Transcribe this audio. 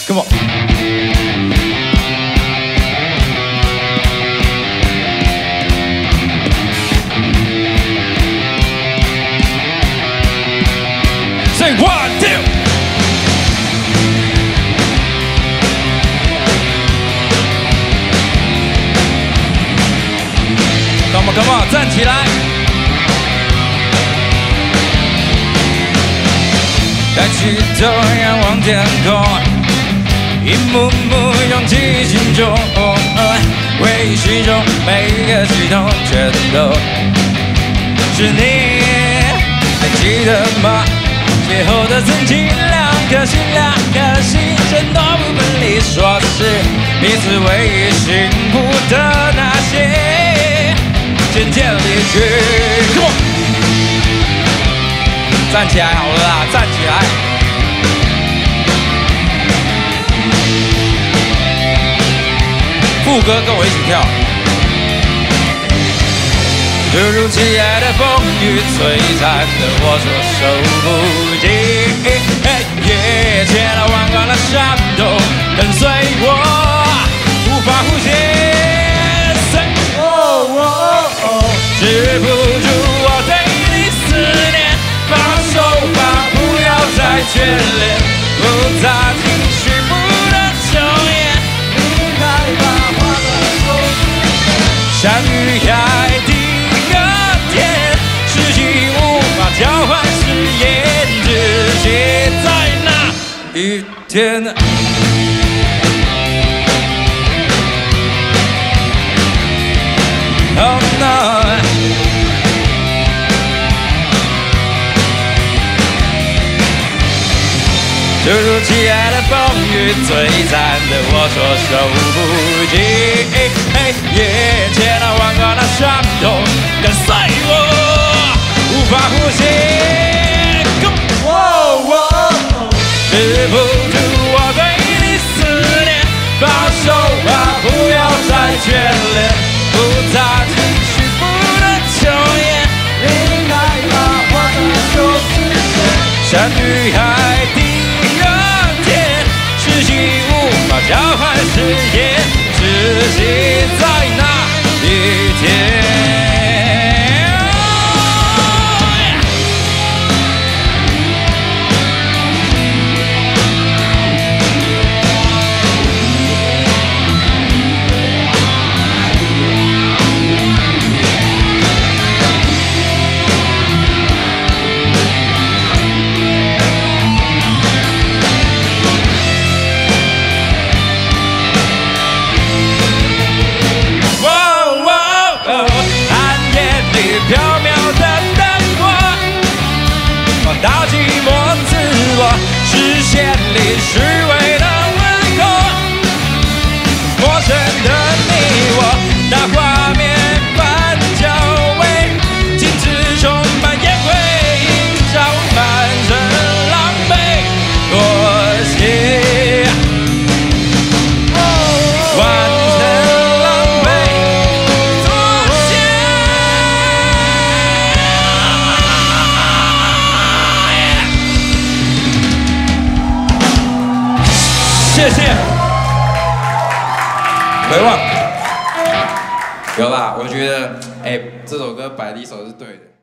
Come on。Say 1, 2。Come on， Come on， 站起来。 抬起头仰望天空，一幕幕涌进心中，回忆心中每一个悸动，全都是你，还记得吗？邂逅的曾经，2颗心，承诺不分离，说是彼此唯一幸福的那些，渐渐离去。Come on。 站起来好了啦，站起来！副歌跟我一起跳。突如其来的风雨摧残的我措手不及，千道万贯的伤痛跟随我，无法呼吸。止不住我对你思念。 放手吧，不要再眷恋，复杂情绪不能抽烟。离开吧，花的手指相遇海底隔天，世纪无法交换誓言，只写在那一天。Oh no。 突如其来的风雨摧残的我措手不及，千道万贯的伤痛跟随我，无法呼吸。止不住我对你思念，放手吧，不要再眷恋，复杂情绪不能抽烟。离开吧，我的手指间，相遇海底。 交换誓言，只写在那一天。缥缈的灯光，放大寂寞自我，视线里虚伪的轮廓，陌生的你我，那画面般久违，静止充满烟灰，映照满身狼狈，妥协。 谢谢，回望有啦，我觉得，这首歌摆第一首是对的。